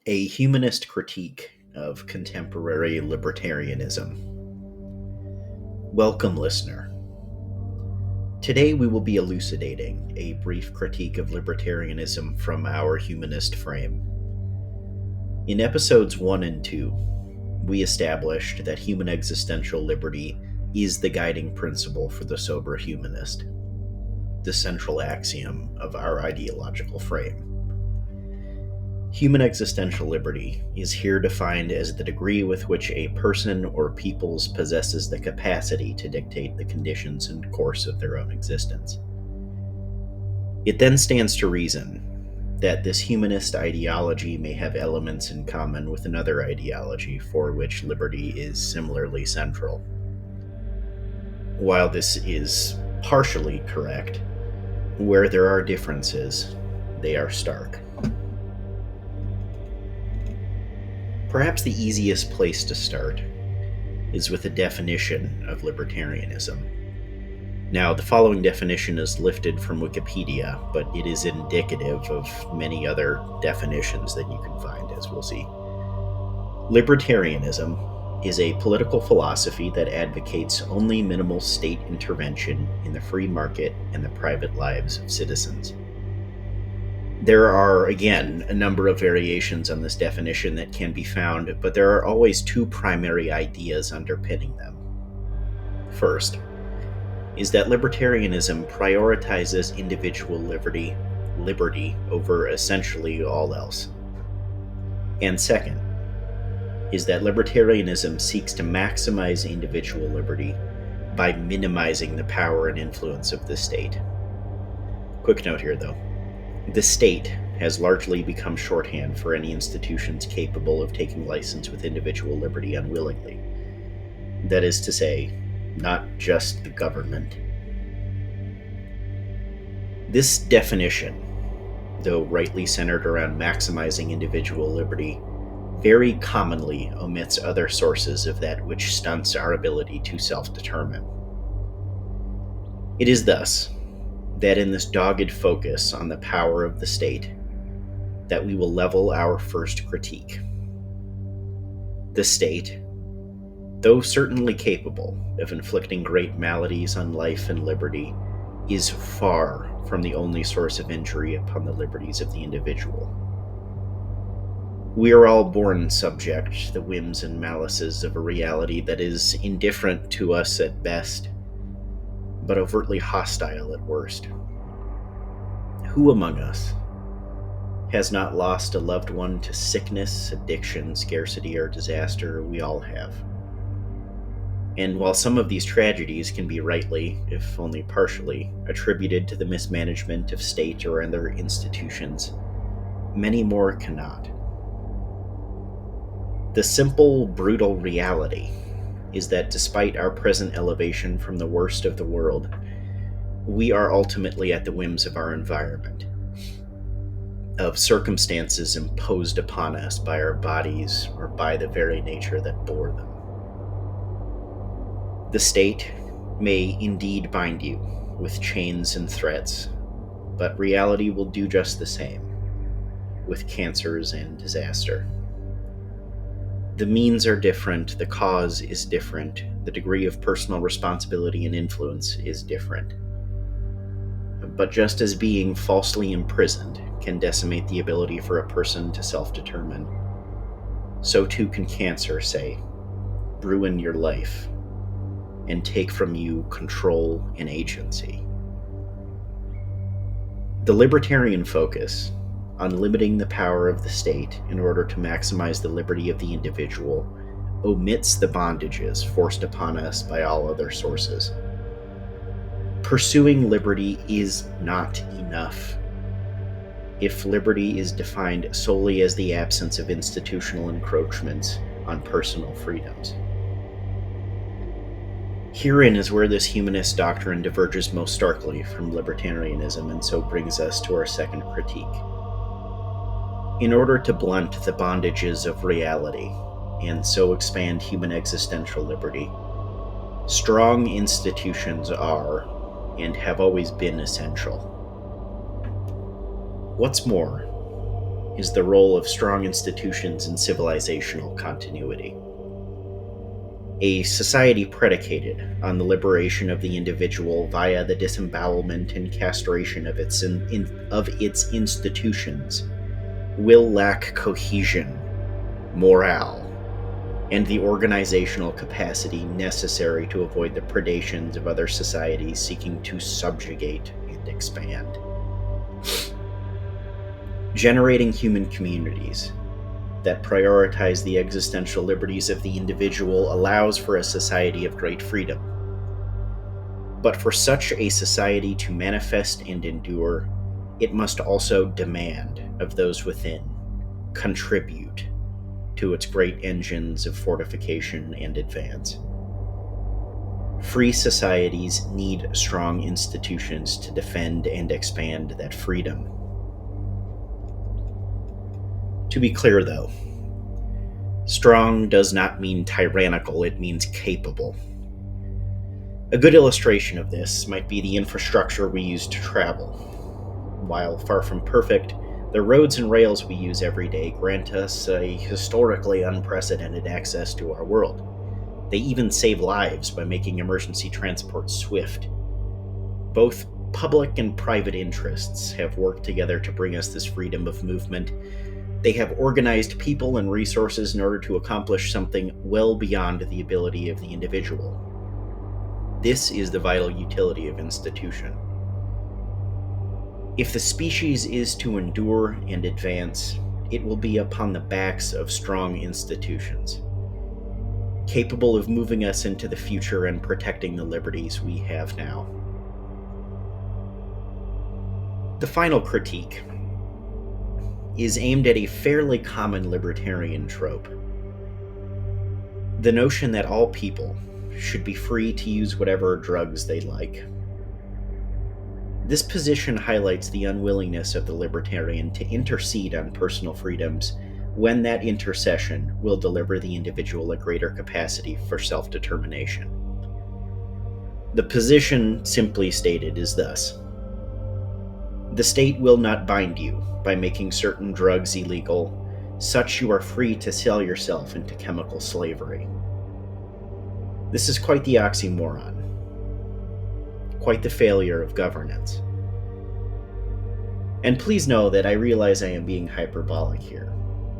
A humanist critique of contemporary libertarianism. Welcome, listener. Today we will be elucidating a brief critique of libertarianism from our humanist frame. In episodes 1 and 2, we established that human existential liberty is the guiding principle for the sober humanist, the central axiom of our ideological frame. Human existential liberty is here defined as the degree with which a person or peoples possesses the capacity to dictate the conditions and course of their own existence. It then stands to reason that this humanist ideology may have elements in common with another ideology for which liberty is similarly central. While this is partially correct, where there are differences, they are stark. Perhaps the easiest place to start is with a definition of libertarianism. Now, the following definition is lifted from Wikipedia, but it is indicative of many other definitions that you can find, as we'll see. Libertarianism is a political philosophy that advocates only minimal state intervention in the free market and the private lives of citizens. There are, again, a number of variations on this definition that can be found, but there are always two primary ideas underpinning them. First, is that libertarianism prioritizes individual liberty over essentially all else. And second, is that libertarianism seeks to maximize individual liberty by minimizing the power and influence of the state. Quick note here, though. The state has largely become shorthand for any institutions capable of taking license with individual liberty unwillingly. That is to say, not just the government. This definition, though rightly centered around maximizing individual liberty, very commonly omits other sources of that which stunts our ability to self-determine. It is thus that in this dogged focus on the power of the state, that we will level our first critique. The state, though certainly capable of inflicting great maladies on life and liberty, is far from the only source of injury upon the liberties of the individual. We are all born subject to the whims and malices of a reality that is indifferent to us at best, but overtly hostile at worst. Who among us has not lost a loved one to sickness, addiction, scarcity, or disaster? We all have. And while some of these tragedies can be rightly, if only partially, attributed to the mismanagement of state or other institutions, many more cannot. The simple, brutal reality is that despite our present elevation from the worst of the world, we are ultimately at the whims of our environment, of circumstances imposed upon us by our bodies or by the very nature that bore them. The state may indeed bind you with chains and threats, but reality will do just the same, with cancers and disaster. The means are different, the cause is different, the degree of personal responsibility and influence is different. But just as being falsely imprisoned can decimate the ability for a person to self-determine, so too can cancer, say, ruin your life and take from you control and agency. The libertarian focus on limiting the power of the state in order to maximize the liberty of the individual omits the bondages forced upon us by all other sources. Pursuing liberty is not enough. If liberty is defined solely as the absence of institutional encroachments on personal freedoms. Herein is where this humanist doctrine diverges most starkly from libertarianism, and so brings us to our second critique. In order to blunt the bondages of reality, and so expand human existential liberty, strong institutions are, and have always been, essential. What's more, is the role of strong institutions in civilizational continuity. A society predicated on the liberation of the individual via the disembowelment and castration of its institutions will lack cohesion, morale, and the organizational capacity necessary to avoid the predations of other societies seeking to subjugate and expand. Generating human communities that prioritize the existential liberties of the individual allows for a society of great freedom. But for such a society to manifest and endure, it must also demand of those within, contribute to its great engines of fortification and advance. Free societies need strong institutions to defend and expand that freedom. To be clear, though, strong does not mean tyrannical, it means capable. A good illustration of this might be the infrastructure we use to travel. While far from perfect, the roads and rails we use every day grant us a historically unprecedented access to our world. They even save lives by making emergency transport swift. Both public and private interests have worked together to bring us this freedom of movement. They have organized people and resources in order to accomplish something well beyond the ability of the individual. This is the vital utility of institution. If the species is to endure and advance, it will be upon the backs of strong institutions, capable of moving us into the future and protecting the liberties we have now. The final critique is aimed at a fairly common libertarian trope: the notion that all people should be free to use whatever drugs they like. This position highlights the unwillingness of the libertarian to intercede on personal freedoms when that intercession will deliver the individual a greater capacity for self-determination. The position, simply stated, is thus: the state will not bind you by making certain drugs illegal, such you are free to sell yourself into chemical slavery. This is quite the oxymoron, quite the failure of governance. And please know that I realize I am being hyperbolic here.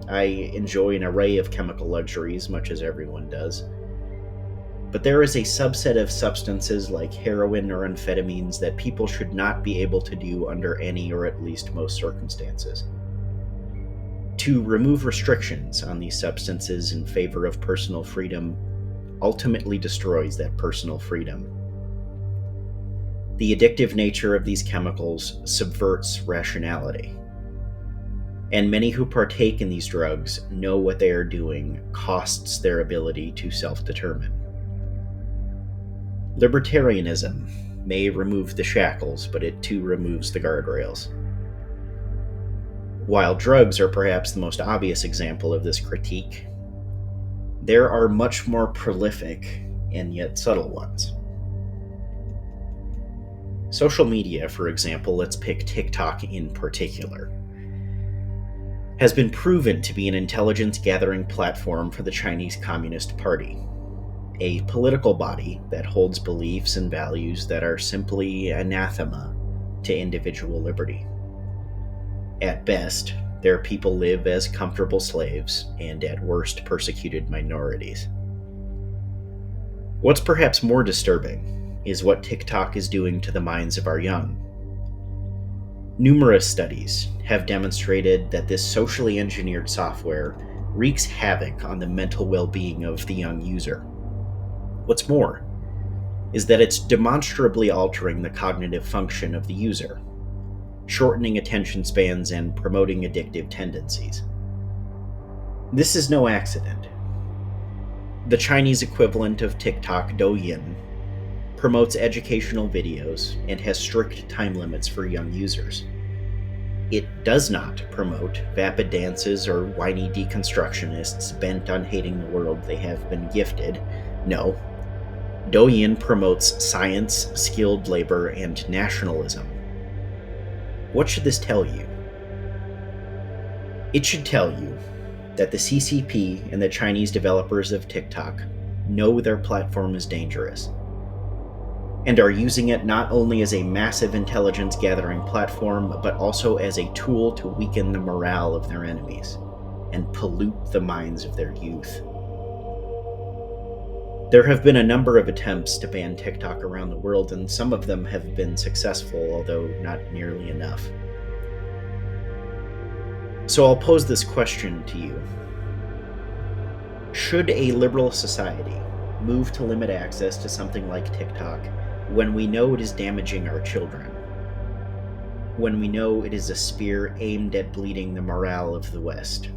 I enjoy an array of chemical luxuries, much as everyone does. But there is a subset of substances like heroin or amphetamines that people should not be able to do under any or at least most circumstances. To remove restrictions on these substances in favor of personal freedom ultimately destroys that personal freedom. The addictive nature of these chemicals subverts rationality, and many who partake in these drugs know what they are doing costs their ability to self-determine. Libertarianism may remove the shackles, but it too removes the guardrails. While drugs are perhaps the most obvious example of this critique, there are much more prolific and yet subtle ones. Social media, for example, let's pick TikTok in particular, has been proven to be an intelligence-gathering platform for the Chinese Communist Party, a political body that holds beliefs and values that are simply anathema to individual liberty. At best, their people live as comfortable slaves, and at worst persecuted minorities. What's perhaps more disturbing is what TikTok is doing to the minds of our young. Numerous studies have demonstrated that this socially engineered software wreaks havoc on the mental well-being of the young user. What's more is that it's demonstrably altering the cognitive function of the user, shortening attention spans and promoting addictive tendencies. This is no accident. The Chinese equivalent of TikTok, Douyin, promotes educational videos and has strict time limits for young users. It does not promote vapid dances or whiny deconstructionists bent on hating the world they have been gifted. No, Douyin promotes science, skilled labor, and nationalism. What should this tell you? It should tell you that the CCP and the Chinese developers of TikTok know their platform is dangerous and are using it not only as a massive intelligence gathering platform, but also as a tool to weaken the morale of their enemies and pollute the minds of their youth. There have been a number of attempts to ban TikTok around the world, and some of them have been successful, although not nearly enough. So I'll pose this question to you. Should a liberal society move to limit access to something like TikTok when we know it is damaging our children? When we know it is a spear aimed at bleeding the morale of the West?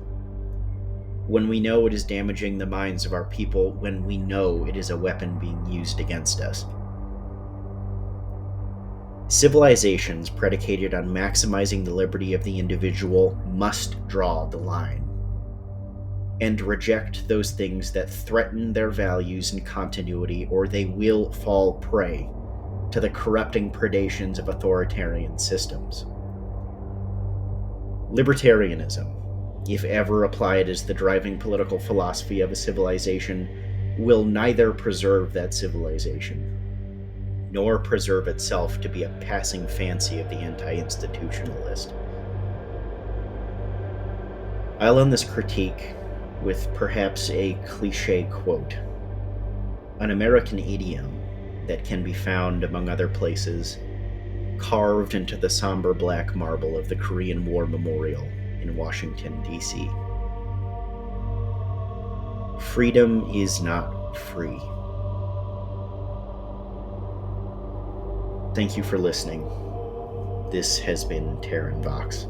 When we know it is damaging the minds of our people, when we know it is a weapon being used against us? Civilizations predicated on maximizing the liberty of the individual must draw the line and reject those things that threaten their values and continuity, or they will fall prey to the corrupting predations of authoritarian systems. Libertarianism, if ever applied as the driving political philosophy of a civilization, will neither preserve that civilization nor preserve itself to be a passing fancy of the anti-institutionalist. I'll end this critique with perhaps a cliché quote, an American idiom that can be found, among other places, carved into the somber black marble of the Korean War Memorial in Washington, D.C. Freedom is not free. Thank you for listening. This has been Terran Vox.